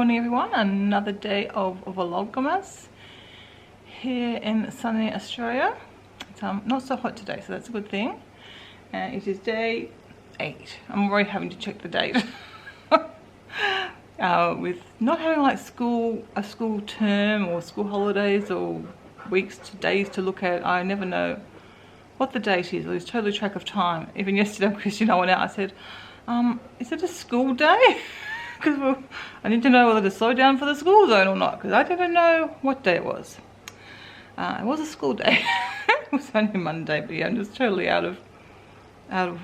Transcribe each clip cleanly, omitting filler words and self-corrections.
morning everyone, another day of VLOGMAS here in sunny Australia. It's not so hot today, so that's a good thing. It is day 8. I'm already having to check the date. With not having like a school term or school holidays or weeks to days to look at, I never know what the date is. I lose totally track of time. Even yesterday when Christy and I went out, I said, is it a school day? Because I need to know whether to slow down for the school zone or not, because I didn't know what day it was. It was a school day. It was only Monday, but yeah, I'm just totally out of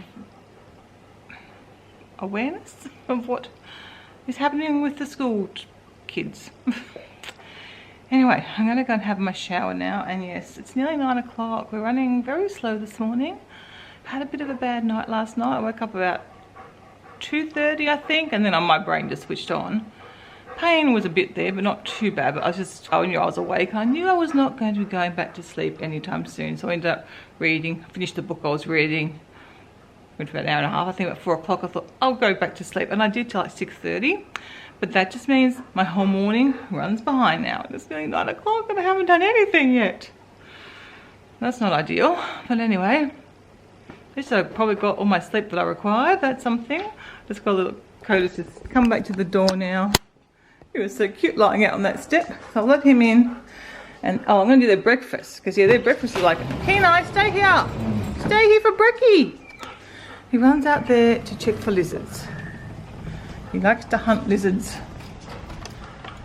awareness of what is happening with the school kids. Anyway, I'm going to go and have my shower now, and yes, it's nearly 9 o'clock. We're running very slow this morning. Had a bit of a bad night last night. I woke up about 2:30 I think, and then my brain just switched on. Pain was a bit there, but not too bad, but I knew I was awake. I knew I was not going to be going back to sleep anytime soon, so I ended up reading, finished the book I was reading. Went for about an hour and a half. I think at 4 o'clock I thought I'll go back to sleep, and I did till like 6:30, but that just means my whole morning runs behind now. It's nearly 9 o'clock and I haven't done anything yet. That's not ideal, but anyway, at least I probably got all my sleep that I required. That's something. Just got a little Curtis just come back to the door now. He was so cute lying out on that step, so I'll let him in. And I'm going to do their breakfast, because yeah, their breakfast is like, Kenai, stay here. Stay here for brekkie. He runs out there to check for lizards. He likes to hunt lizards.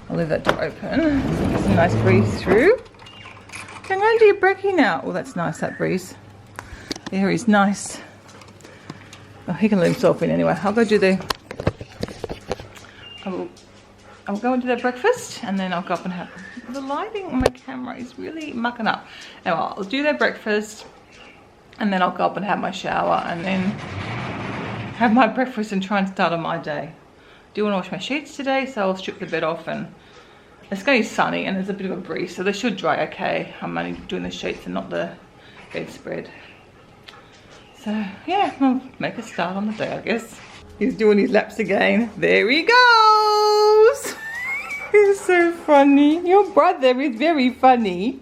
I'll leave that door open so get some nice breeze through. Okay, I'm going to do your brekkie now. Oh, that's nice, that breeze. There is nice. Oh, he can let himself in anyway. I'll go do I'll go and do their breakfast, and then I'll go up and have the lighting on my camera is really mucking up. Anyway, I'll do their breakfast, and then I'll go up and have my shower, and then have my breakfast and try and start on my day. I do want to wash my sheets today, so I'll strip the bed off, and it's going to be sunny and there's a bit of a breeze, so they should dry okay. I'm only doing the sheets and not the bedspread. So yeah, I'll make a start on the day, I guess. He's doing his laps again. There he goes. He's so funny. Your brother is very funny.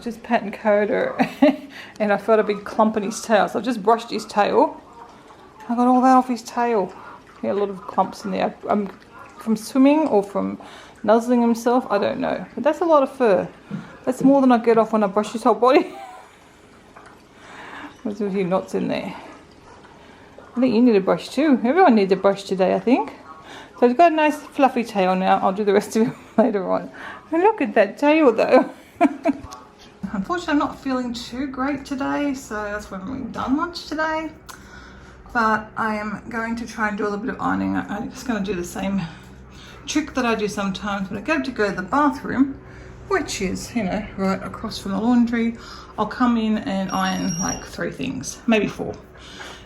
Just patting Coda and I felt a big clump in his tail, so I've just brushed his tail. I got all that off his tail. He had a lot of clumps in there. From swimming or from nuzzling himself, I don't know, but that's a lot of fur. That's more than I get off when I brush his whole body. There's a few knots in there. I think you need a brush too. Everyone needs a brush today, I think. So it's got a nice fluffy tail now. I'll do the rest of it later on. And look at that tail though. Unfortunately, I'm not feeling too great today, so that's why I haven't done much today. But I am going to try and do a little bit of ironing. I'm just going to do the same trick that I do sometimes when I go to the bathroom, which is, you know, right across from the laundry. I'll come in and iron like 3 things, maybe 4.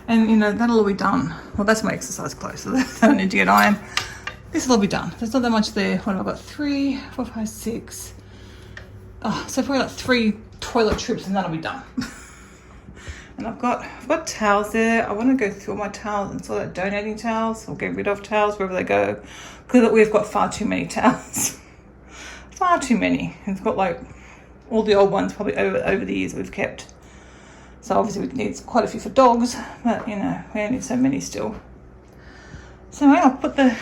And, you know, that'll all be done. Well, that's my exercise clothes, so I don't need to get iron. This will all be done. There's not that much there. What have I got? 3, 4, 5, 6. Oh, so probably like 3 toilet trips and that'll be done. And I've got towels there. I want to go through all my towels and sort of donating towels or get rid of towels wherever they go, because we've got far too many towels. Far too many. It's got like all the old ones probably over the years we've kept. So obviously we need quite a few for dogs, but you know, we only need so many still. So I'll put the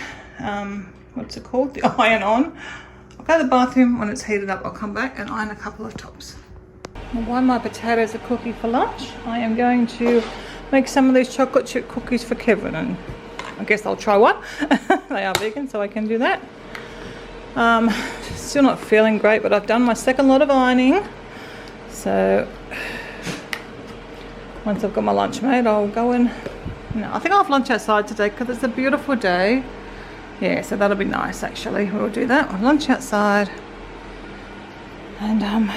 what's it called? The iron on. I'll go to the bathroom. When it's heated up, I'll come back and iron a couple of tops. While my potatoes are cooking for lunch, I am going to make some of these chocolate chip cookies for Kevin, and I guess I'll try one. They are vegan, so I can do that. Still not feeling great, but I've done my second lot of ironing. So once I've got my lunch made, I'll go and, I think I'll have lunch outside today because it's a beautiful day. Yeah, so that'll be nice actually. We'll do that. We'll lunch outside and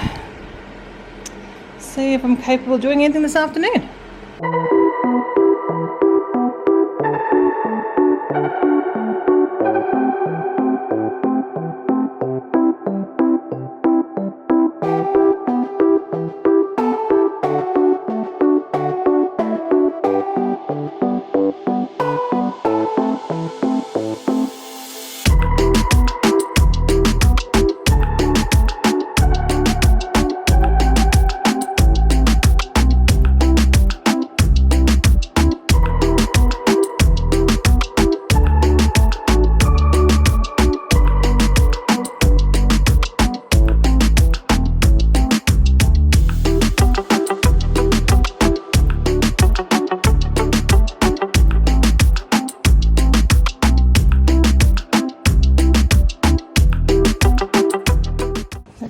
see if I'm capable of doing anything this afternoon.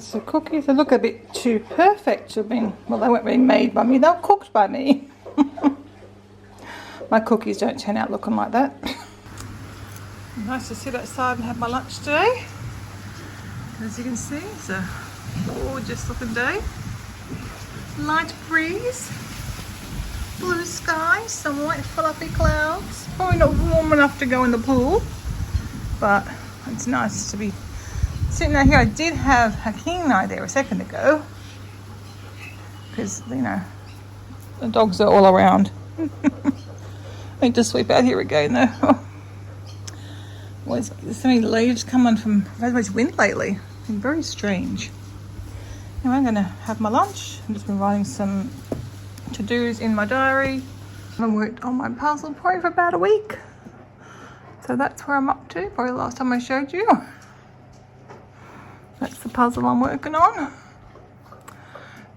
The cookies, they look a bit too perfect to have been, well, they weren't really made by me, they were cooked by me. My cookies don't turn out looking like that. Nice to sit outside and have my lunch today. As you can see, it's a gorgeous looking day. Light breeze, blue sky, some white fluffy clouds. Probably not warm enough to go in the pool, but it's nice to be sitting out here. I did have a king eye there a second ago because, you know, the dogs are all around. I need to sweep out here again though. There's so many leaves coming from very much wind lately. It's been very strange. Anyway, I'm going to have my lunch. I've just been writing some to-dos in my diary. I haven't worked on my puzzle probably for about a week. So that's where I'm up to. Probably the last time I showed you. That's the puzzle I'm working on.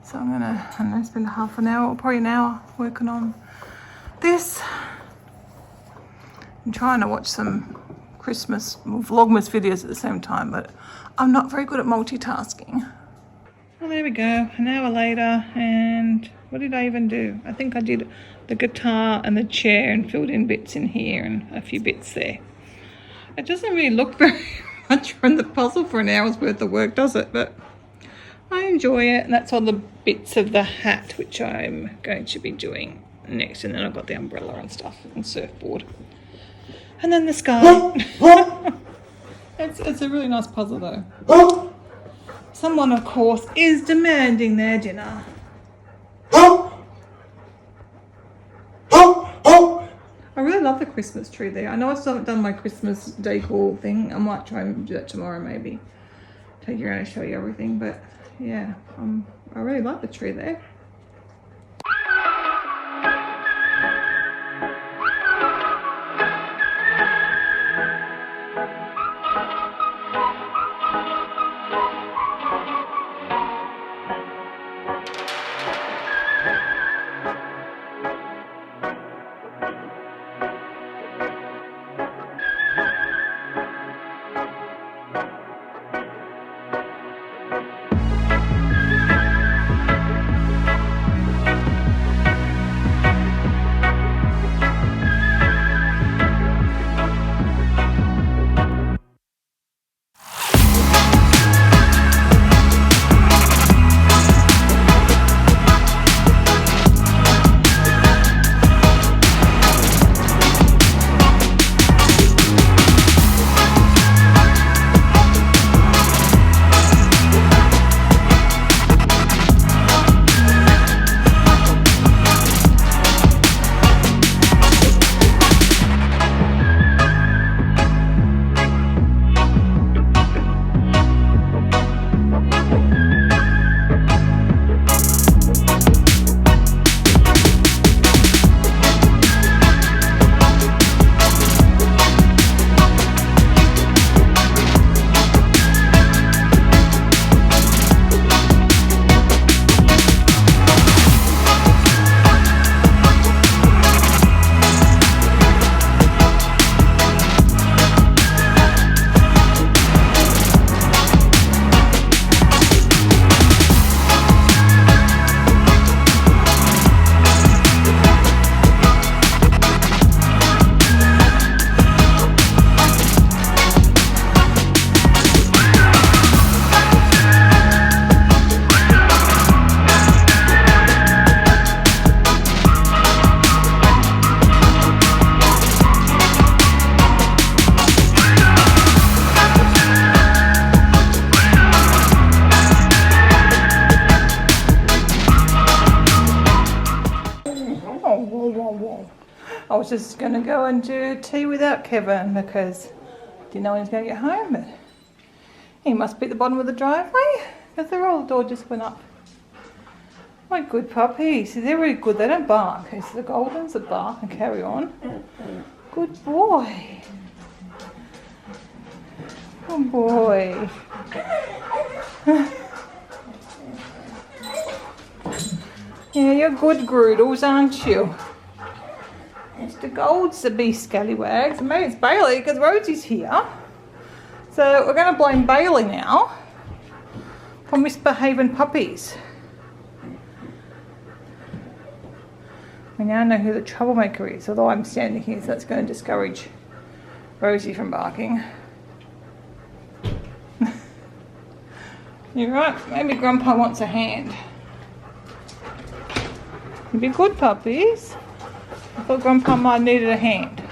So I'm gonna, I don't know, spend half an hour or probably an hour working on this. I'm trying to watch some Christmas VLOGMAS videos at the same time, but I'm not very good at multitasking. Well, there we go, an hour later, and what did I even do? I think I did the guitar and the chair and filled in bits in here and a few bits there. It doesn't really look very much from the puzzle for an hour's worth of work, does it? But I enjoy it, and that's all the bits of the hat which I'm going to be doing next, and then I've got the umbrella and stuff and surfboard, and then the sky. It's a really nice puzzle though. Someone, of course, is demanding their dinner. I really love the Christmas tree there. I know I still haven't done my Christmas decor thing. I might try and do that tomorrow maybe. Take you around and show you everything. But yeah, I really like the tree there. I was just going to go and do tea without Kevin because I didn't know when he was going to get home, but he must be at the bottom of the driveway because the door just went up. My good puppies, they're really good, they don't bark. It's the Goldens that bark and carry on. Good boy. Good boy. Yeah, you're good Groodles, aren't you? Mr. Gold's the beast scallywags. Maybe it's Bailey because Rosie's here. So we're going to blame Bailey now for misbehaving puppies. We now know who the troublemaker is, although I'm standing here, so that's going to discourage Rosie from barking. You're right, maybe Grandpa wants a hand. You'd be good puppies. I thought Grandpa might have needed a hand.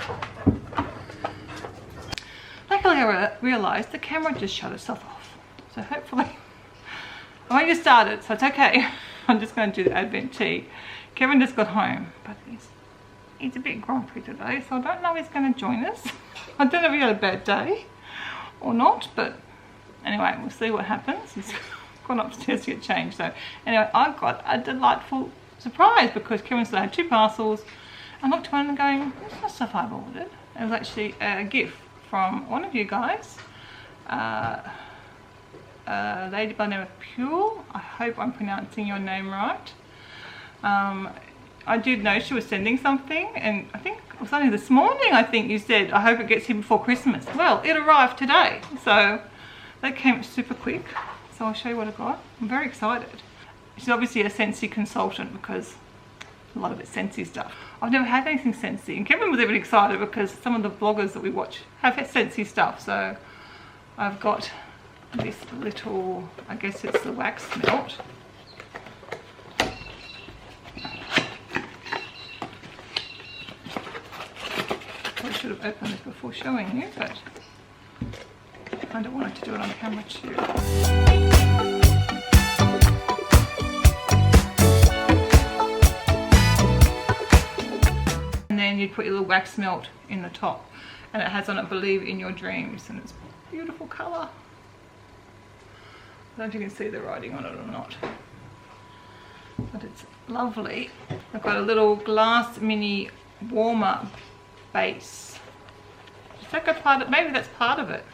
Luckily I realised the camera just shut itself off. So hopefully, I only just started, so it's okay. I'm just going to do the Advent tea. Kevin just got home, but he's a bit grumpy today, so I don't know if he's going to join us. I don't know if he had a bad day or not, but anyway, we'll see what happens. He's gone upstairs to get changed. So anyway, I got a delightful surprise because Kevin still had 2 parcels. I looked at one and going, that's not stuff I've ordered. It was actually a gift from one of you guys. A lady by the name of Pure. I hope I'm pronouncing your name right. I did know she was sending something, and I think it was only this morning, I think you said, I hope it gets here before Christmas. Well, it arrived today, so that came super quick. So I'll show you what I got. I'm very excited. She's obviously a Scentsy consultant because a lot of it's Scentsy stuff. I've never had anything Scentsy, and Kevin was even excited because some of the vloggers that we watch have had Scentsy stuff. So I've got this little, I guess it's the wax melt. I should have opened this before showing you, but I don't want to do it on camera too. And then you put your little wax melt in the top, and it has on it "Believe in Your Dreams," and it's a beautiful colour. I don't know if you can see the writing on it or not, but it's lovely. I've got a little glass mini warmer base. Is that got part of, maybe that's part of it.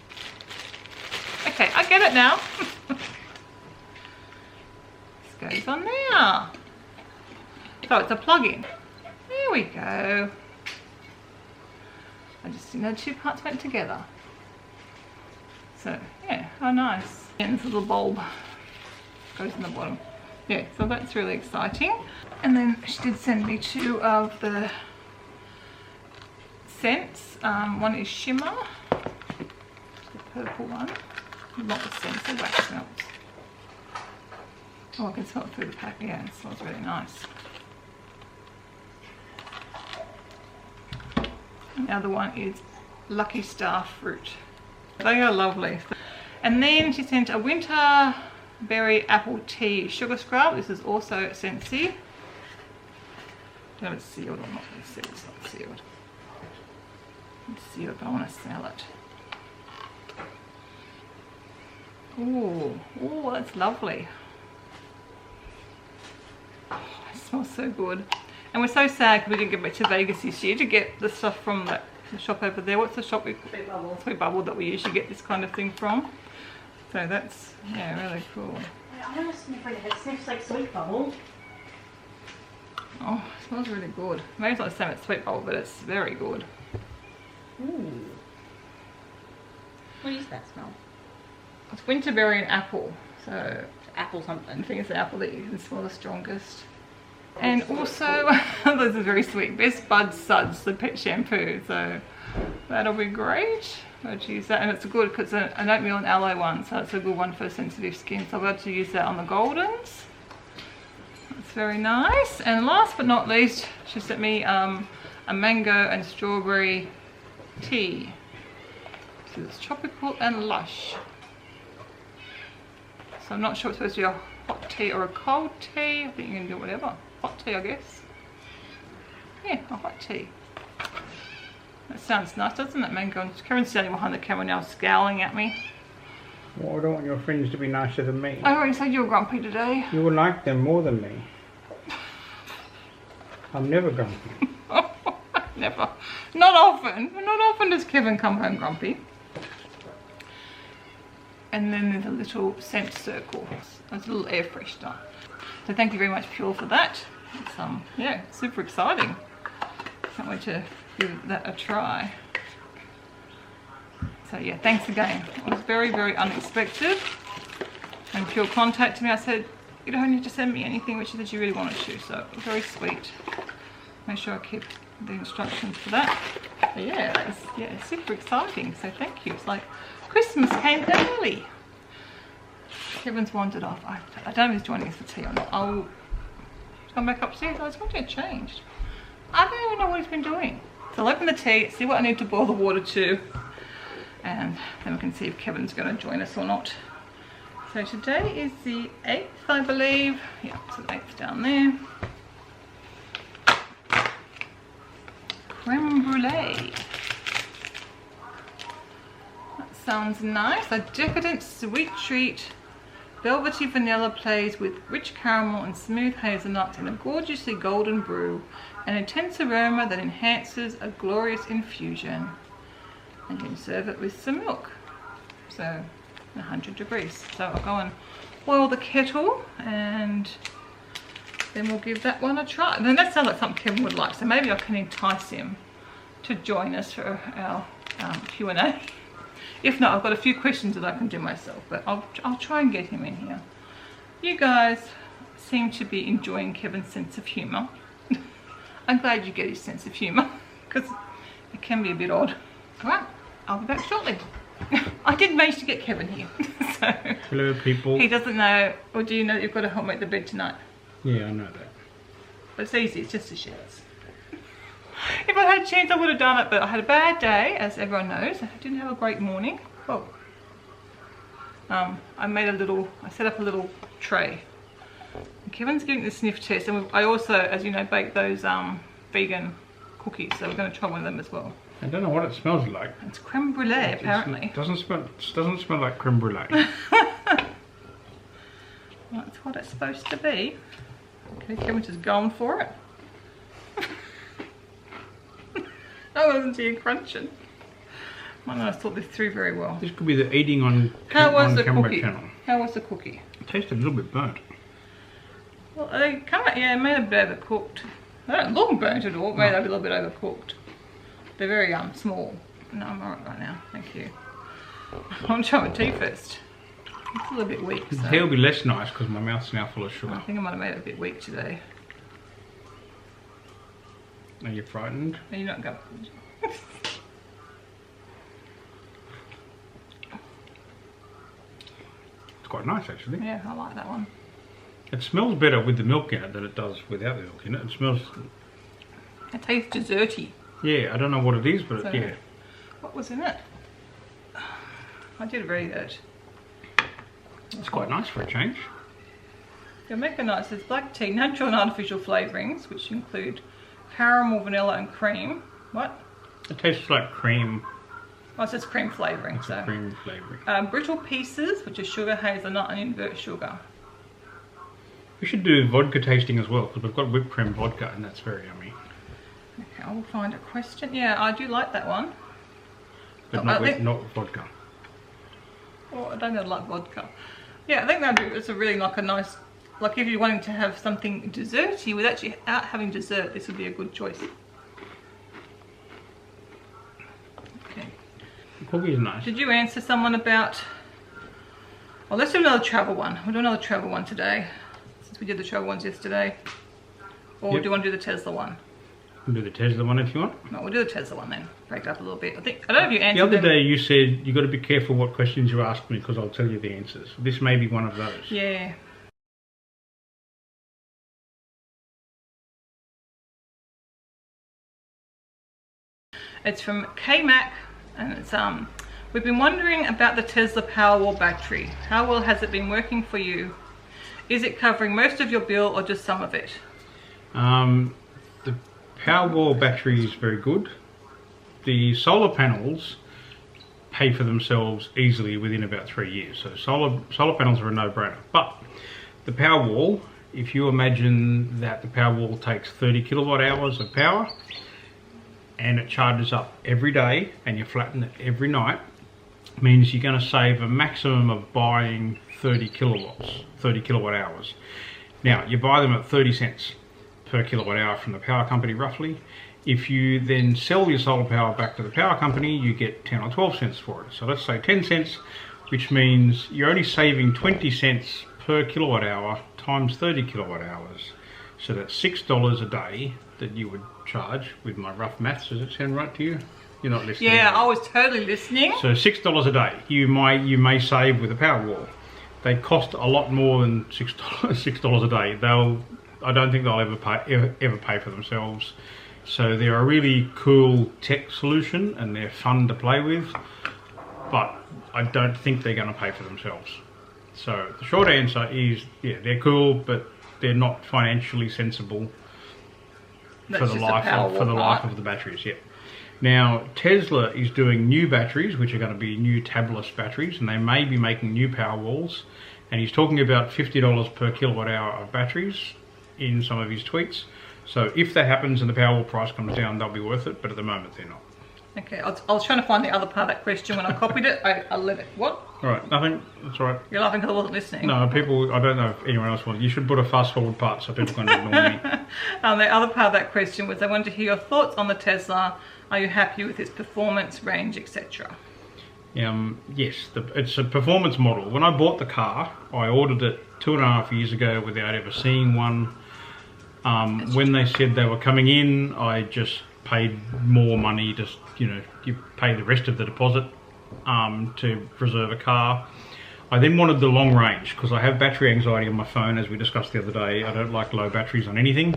Okay, I get it now. This goes on there. So it's a plug-in. There we go. I just didn't know 2 parts went together. So yeah, how nice. And this little bulb goes in the bottom. Yeah, so that's really exciting. And then she did send me 2 of the scents. One is Shimmer, the purple one. Not the scents, the wax melts. Oh, I can smell it through the pack. Yeah, it smells really nice. And the other one is Lucky Star Fruit. They are lovely. And then she sent a winter berry apple tea sugar scrub. This is also Scentsy. I don't know if it's sealed or not. Let's see if it's not sealed. It's sealed, but I want to smell it. Ooh, ooh, that's lovely. Oh, it smells so good. And we're so sad because we didn't get back to Vegas this year to get the stuff from the shop over there. What's the shop? Sweet Bubble. Sweet Bubble that we usually get this kind of thing from. So that's, yeah, really cool. I don't sniff like it. It sniffs like Sweet Bubble. Oh, it smells really good. Maybe it's not the same as Sweet Bubble, but it's very good. Ooh. What is that smell? It's winterberry and apple. So Apple something. I think it's the apple that you can smell the strongest. And also, this is very sweet, Best Bud Suds, the pet shampoo. So that'll be great. I'll use that, and it's good because it's an oatmeal and aloe one, so it's a good one for sensitive skin. So I've got to use that on the Goldens. That's very nice. And last but not least, she sent me a mango and strawberry tea. So it's tropical and lush. So I'm not sure it's supposed to be a hot tea or a cold tea. I think you can do whatever. Hot tea, I guess. Yeah, a hot tea. That sounds nice, doesn't it, Mango? Karen's standing behind the camera now, scowling at me. Well, I don't want your friends to be nicer than me. I already said you were grumpy today. You will like them more than me. I'm never grumpy. Never. Not often. Not often does Kevin come home grumpy. And then there's a little scent circle. There's a little air freshener. So thank you very much, Pure, for that. It's yeah, super exciting. Can't wait to give that a try. So yeah, thanks again. It was very, very unexpected. When Pure contacted me, I said, you don't need to send me anything, which she said she really wanted to. So very sweet. Make sure I keep the instructions for that. But yeah, that's super exciting. So thank you. It's like Christmas came early. Kevin's wandered off. I don't know if he's joining us for tea or not. I'll come back upstairs. I was going to get changed. I don't even know what he's been doing. So I'll open the tea, see what I need to boil the water to, and then we can see if Kevin's going to join us or not. So today is the 8th, I believe. Yeah, so the 8th down there. Creme brulee. That sounds nice. A decadent sweet treat. Velvety vanilla plays with rich caramel and smooth hazelnuts in a gorgeously golden brew. An intense aroma that enhances a glorious infusion. And you can serve it with some milk. So 100 degrees. So I'll go and boil the kettle and then we'll give that one a try. And then that sounds like something Kevin would like. So maybe I can entice him to join us for our Q&A. If not, I've got a few questions that I can do myself, but I'll try and get him in here. You guys seem to be enjoying Kevin's sense of humour. I'm glad you get his sense of humour, because it can be a bit odd. Alright, I'll be back shortly. I did manage to get Kevin here. So hello, people. He doesn't know, or do you know that you've got to help make the bed tonight? Yeah, I know that. But it's easy, it's just the sheets. If I had a chance I would have done it, but I had a bad day, as everyone knows. I didn't have a great morning. Well, I set up a little tray. And Kevin's getting the sniff test, and I also, as you know, baked those vegan cookies, so we're going to try one of them as well. I don't know what it smells like. It's creme brulee, apparently. It doesn't smell like creme brulee. That's what it's supposed to be. Okay, Kevin's just going for it. I wasn't here crunching. I know I thought this through very well. This could be the eating on camera channel. How was the cookie? It tasted a little bit burnt. Well, they kind of, yeah, made a bit overcooked. They don't look burnt at all, made a little bit overcooked. They're very small. No, I'm alright right now, thank you. I'm trying my tea first. It's a little bit weak. The so. tea will be less nice because my mouth's now full of sugar. I think I might have made it a bit weak today. Are you frightened? Are you not going? It's quite nice actually. Yeah, I like that one. It smells better with the milk in it than it does without the milk in it. It smells... It tastes desserty. Yeah, I don't know what it is, but So, yeah. What was in it? I did read it. It's quite nice for a change. The Mecca Night says black tea, natural and artificial flavourings, which include caramel, vanilla and cream. What? It tastes like cream. Oh, it says cream flavouring. It's So. a cream flavouring. Brittle pieces, which is sugar, hazelnut and invert sugar. We should do vodka tasting as well, because we've got whipped cream vodka and that's very yummy. Okay, I will find a question. Yeah, I do like that one. But not with vodka. Well, I don't know, like vodka. Yeah, I think it's a really like a nice, like if you're wanting to have something desserty without having dessert, this would be a good choice. Okay. The cookie is nice. Did you answer someone about, well, let's do another travel one. We'll do another travel one today, since we did the travel ones yesterday. Or do you want to do the Tesla one? We'll do the Tesla one if you want. No, we'll do the Tesla one then. Break it up a little bit. I don't know if you answered the other them. day you said you got to be careful what questions you ask me because I'll tell you the answers. This may be one of those. Yeah. It's from K-Mac and it's we've been wondering about the Tesla Powerwall battery. How well has it been working for you? Is it covering most of your bill or just some of it? The Powerwall battery is very good. the solar panels pay for themselves easily within about 3 years. So solar panels are a no-brainer. But the Powerwall, if you imagine that the Powerwall takes 30 kilowatt hours of power and it charges up every day and you flatten it every night, means you're going to save a maximum of buying 30 kilowatt hours. Now, you buy them at 30 cents per kilowatt hour from the power company roughly. If you then sell your solar power back to the power company, you get 10 or 12 cents for it. So let's say 10 cents, which means you're only saving 20 cents per kilowatt hour times 30 kilowatt hours. So that's $6 a day that you would charge with my rough maths. Does it sound right to you? You're not listening. Yeah, I was totally listening. So $6 a day you may save with a Powerwall. They cost a lot more than $6 a day. I don't think they'll ever pay for themselves. So they're a really cool tech solution and they're fun to play with, but I don't think they're going to pay for themselves. So the short answer is, yeah, they're cool, but they're not financially sensible for the life of the batteries. Yeah. Now Tesla is doing new batteries, which are going to be new tabless batteries, and they may be making new Powerwalls. And he's talking about $50 per kilowatt hour of batteries in some of his tweets. So if that happens and the Powerwall price comes down, they'll be worth it, but at the moment they're not. Okay, I was trying to find the other part of that question when I copied it. I let it, what? All right, nothing, that's all right. You're laughing because I wasn't listening. No, people, I don't know if anyone else wants. You should put a fast forward part so people can ignore me. The other part of that question was I wanted to hear your thoughts on the Tesla. Are you happy with its performance, range, etc.? Yes, it's a performance model. When I bought the car, I ordered it 2.5 years ago without ever seeing one. When they said they were coming in, I just paid more money. Just, you know, you pay the rest of the deposit to reserve a car. I then wanted the long range because I have battery anxiety on my phone, as we discussed the other day. I don't like low batteries on anything.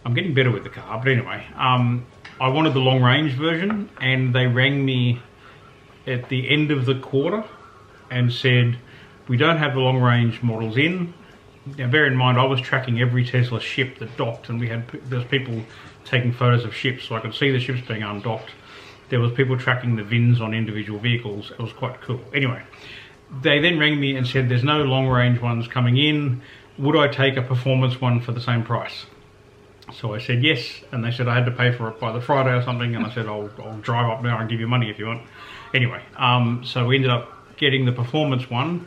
I'm getting better with the car, but anyway, I wanted the long range version, and they rang me at the end of the quarter and said, we don't have the long range models in. Now bear in mind, I was tracking every Tesla ship that docked, and there's people taking photos of ships, so I could see the ships being undocked. There was people tracking the VINs on individual vehicles. It was quite cool. Anyway, they then rang me and said, there's no long range ones coming in. Would I take a performance one for the same price? So I said yes, and they said I had to pay for it by the Friday or something, and I said I'll drive up now and give you money if you want. Anyway, so we ended up getting the performance one,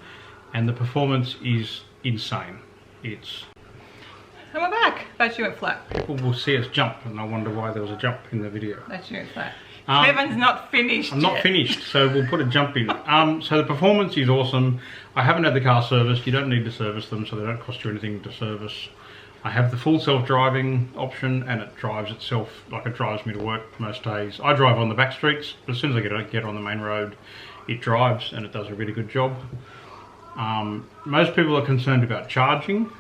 and the performance is insane. And we're back. Battery went flat. People will see us jump, and I wonder why there was a jump in the video. Battery went flat. Kevin's not finished. I'm not finished, so we'll put a jump in. So the performance is awesome. I haven't had the car serviced. You don't need to service them, so they don't cost you anything to service. I have the full self-driving option, and it drives itself like it drives me to work most days. I drive on the back streets, but as soon as I get on the main road, it drives, and it does a really good job. Most people are concerned about charging,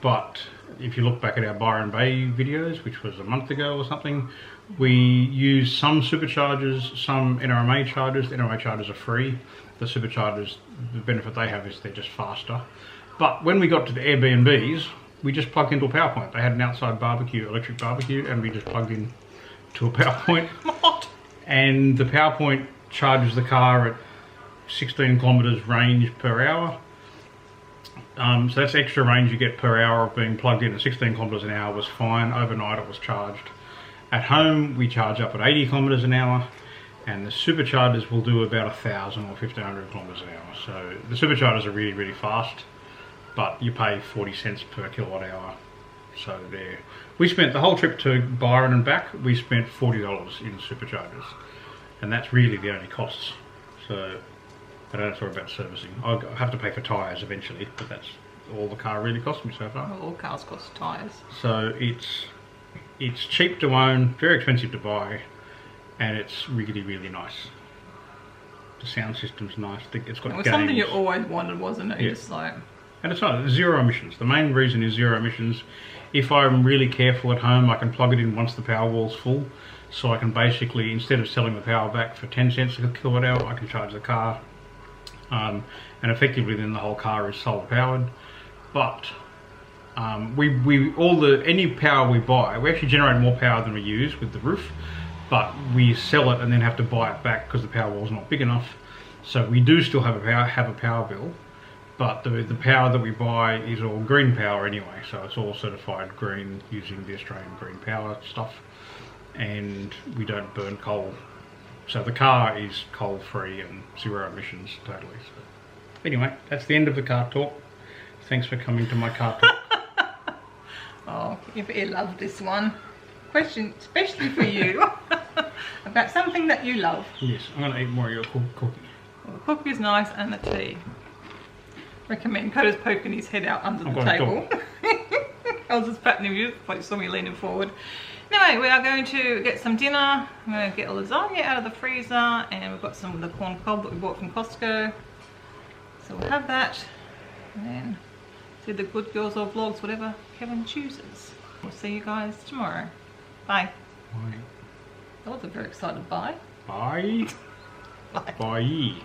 but if you look back at our Byron Bay videos, which was a month ago or something, we use some superchargers, some NRMA chargers. The NRMA chargers are free. The superchargers, the benefit they have is they're just faster. But when we got to the Airbnbs, we just plugged into a power point. They had an outside barbecue, electric barbecue, and we just plugged in to a power point. And the power point charges the car at 16 kilometers range per hour. So that's extra range you get per hour of being plugged in. At 16 kilometers an hour was fine. Overnight it was charged. At home we charge up at 80 kilometers an hour, and the superchargers will do about 1,000 or 1,500 kilometers an hour. So the superchargers are really, really fast, but you pay 40 cents per kilowatt hour. So there, we spent the whole trip to Byron and back, we spent $40 in superchargers, and that's really the only costs. So I don't have to worry about servicing. I'll have to pay for tyres eventually, but that's all the car really cost me so far. Well, all cars cost tyres. So it's cheap to own, very expensive to buy, and it's really, really nice. The sound system's nice. It's got It was games. something you always wanted, wasn't it? Yeah. Just like... And it's not zero emissions. The main reason is zero emissions. If I'm really careful at home, I can plug it in once the Powerwall's full. So I can basically, instead of selling the power back for 10 cents a kilowatt hour, I can charge the car. And effectively then the whole car is solar powered. But any power we buy, we actually generate more power than we use with the roof. but we sell it and then have to buy it back because the power wall's not big enough. So we do still have a power bill, but the power that we buy is all green power anyway, so it's all certified green using the Australian green power stuff, and we don't burn coal. So the car is coal free and zero emissions totally. So anyway, that's the end of the car talk. Thanks for coming to my car talk. Oh, you love this one. Question especially for you about something that you love. Yes, I'm going to eat more of your cookie. Well, the cookie's nice and the tea. Recommend. Coda's poking his head out under the table. I was just patting him, you probably saw me leaning forward. Anyway, we are going to get some dinner. I'm going to get a lasagna out of the freezer, and we've got some of the corn cob that we bought from Costco. So we'll have that, and then see the good girls or vlogs, whatever Kevin chooses. We'll see you guys tomorrow. Bye. Bye. That was a very excited bye. Bye. Bye. Bye.